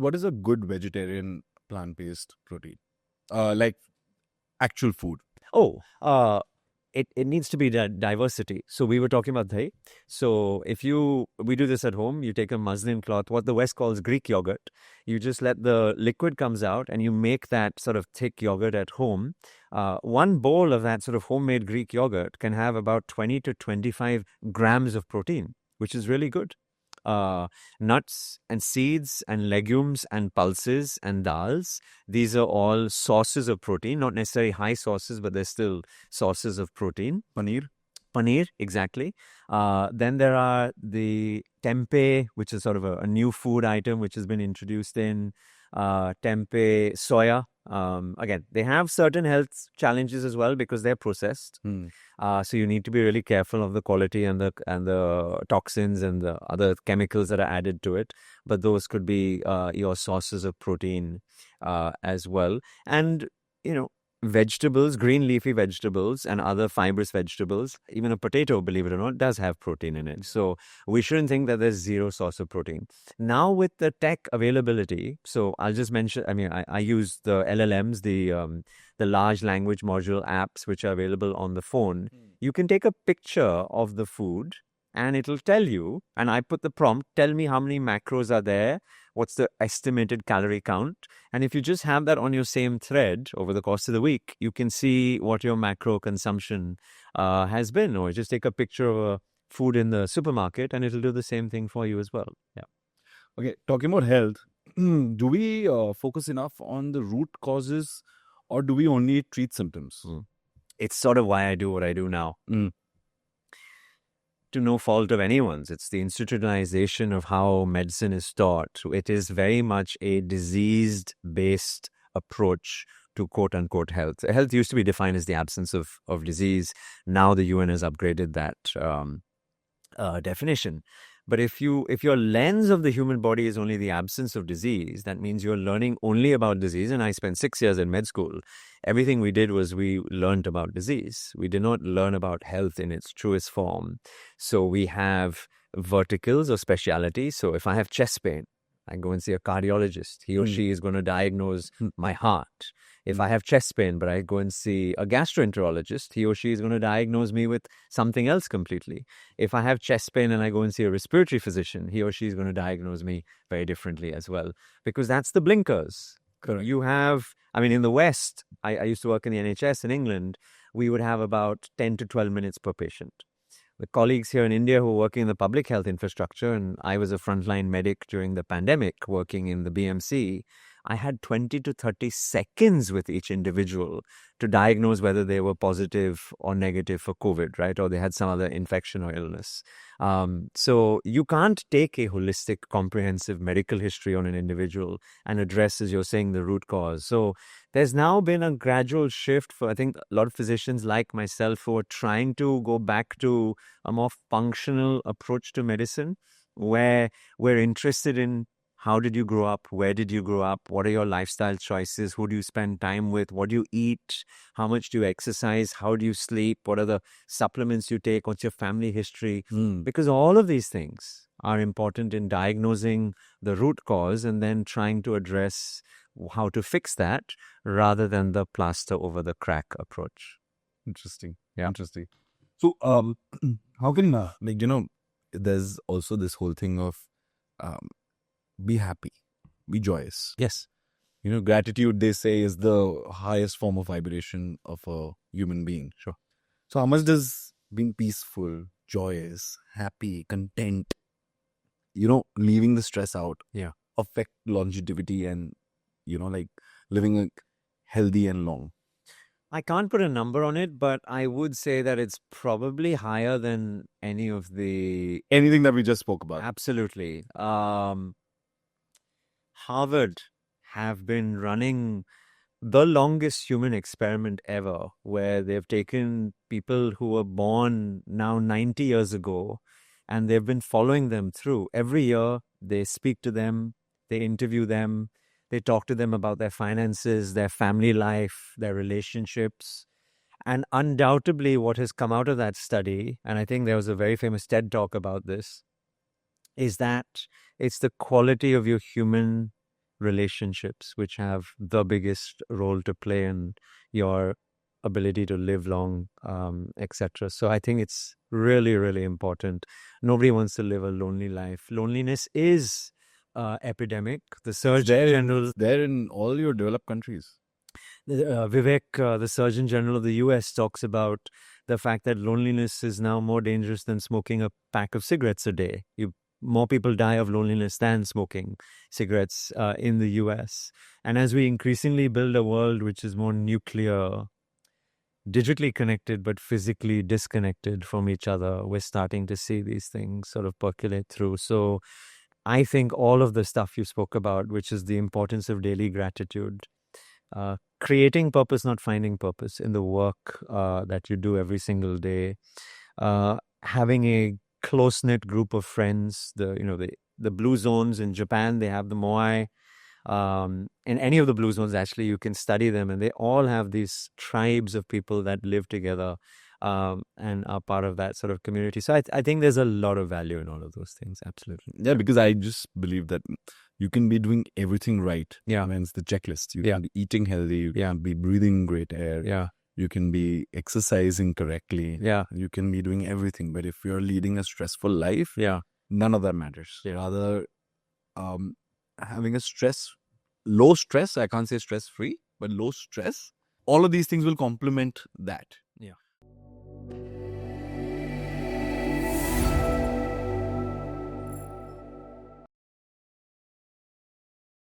what is a good vegetarian plant-based protein? Like actual food. It needs to be diversity. So we were talking about dahi. So we do this at home, you take a muslin cloth, what the West calls Greek yogurt. You just let the liquid comes out and you make that sort of thick yogurt at home. One bowl of that sort of homemade Greek yogurt can have about 20 to 25 grams of protein, which is really good. Nuts and seeds and legumes and pulses and dals. These are all sources of protein, not necessarily high sources, but they're still sources of protein. Paneer, exactly. Then there are the tempeh, which is sort of a new food item which has been introduced in tempeh soya. Again, they have certain health challenges as well because they're processed. So you need to be really careful of the quality and the toxins and the other chemicals that are added to it. But those could be your sources of protein as well. And, vegetables, green leafy vegetables and other fibrous vegetables, even a potato, believe it or not, does have protein in it. So we shouldn't think that there's zero source of protein. Now with the tech availability, so I'll just mention, I use the LLMs, the large language module apps, which are available on the phone. You can take a picture of the food and it'll tell you, and I put the prompt, tell me how many macros are there, what's the estimated calorie count. And if you just have that on your same thread over the course of the week, you can see what your macro consumption has been. Or just take a picture of a food in the supermarket and it'll do the same thing for you as well. Yeah. Okay, talking about health, do we focus enough on the root causes or do we only treat symptoms? It's sort of why I do what I do now. To no fault of anyone's. It's the institutionalization of how medicine is taught. It is very much a disease-based approach to quote-unquote health. Health used to be defined as the absence of disease. Now the UN has upgraded that definition. But if your lens of the human body is only the absence of disease, that means you're learning only about disease. And I spent 6 years in med school. Everything we did was we learned about disease. We did not learn about health in its truest form. So we have verticals or specialities. So if I have chest pain, I go and see a cardiologist. He or she is going to diagnose my heart. If I have chest pain, but I go and see a gastroenterologist, he or she is going to diagnose me with something else completely. If I have chest pain and I go and see a respiratory physician, he or she is going to diagnose me very differently as well. Because that's the blinkers. Correct. You have, in the West, I used to work in the NHS in England, we would have about 10 to 12 minutes per patient. The colleagues here in India who are working in the public health infrastructure, and I was a frontline medic during the pandemic working in the BMC, I had 20 to 30 seconds with each individual to diagnose whether they were positive or negative for COVID, right? Or they had some other infection or illness. So you can't take a holistic, comprehensive medical history on an individual and address, as you're saying, the root cause. So there's now been a gradual shift for, I think, a lot of physicians like myself who are trying to go back to a more functional approach to medicine, where we're interested in how did you grow up? Where did you grow up? What are your lifestyle choices? Who do you spend time with? What do you eat? How much do you exercise? How do you sleep? What are the supplements you take? What's your family history? Because all of these things are important in diagnosing the root cause and then trying to address how to fix that rather than the plaster over the crack approach. Interesting. Yeah. Interesting. So, how can, there's also this whole thing of be happy, be joyous. Yes. Gratitude, they say, is the highest form of vibration of a human being. Sure. So how much does being peaceful, joyous, happy, content, leaving the stress out, affect longevity and, living healthy and long? I can't put a number on it, but I would say that it's probably higher than anything that we just spoke about. Absolutely. Harvard have been running the longest human experiment ever, where they've taken people who were born now 90 years ago, and they've been following them through. Every year, they speak to them, they interview them, they talk to them about their finances, their family life, their relationships. And undoubtedly, what has come out of that study, and I think there was a very famous TED talk about this, is that it's the quality of your human relationships, which have the biggest role to play in your ability to live long, etc. So I think it's really, really important. Nobody wants to live a lonely life. Loneliness is epidemic. The Surgeon General, there in all your developed countries. Vivek, the Surgeon General of the US, talks about the fact that loneliness is now more dangerous than smoking a pack of cigarettes a day. More people die of loneliness than smoking cigarettes in the US. And as we increasingly build a world which is more nuclear, digitally connected but physically disconnected from each other, we're starting to see these things sort of percolate through. So I think all of the stuff you spoke about, which is the importance of daily gratitude, creating purpose, not finding purpose in the work that you do every single day, having a close-knit group of friends, the blue zones in Japan, they have the Moai. In any of the blue zones, actually, you can study them, and they all have these tribes of people that live together and are part of that sort of community. So I think there's a lot of value in all of those things. Absolutely. Yeah, because I just believe that you can be doing everything right. Yeah. I mean, it's the checklist. You can be eating healthy. You can be breathing great air. Yeah. You can be exercising correctly. Yeah. You can be doing everything. But if you're leading a stressful life, Yeah. none of that matters. Rather, having a low stress, I can't say stress free, but low stress, all of these things will complement that.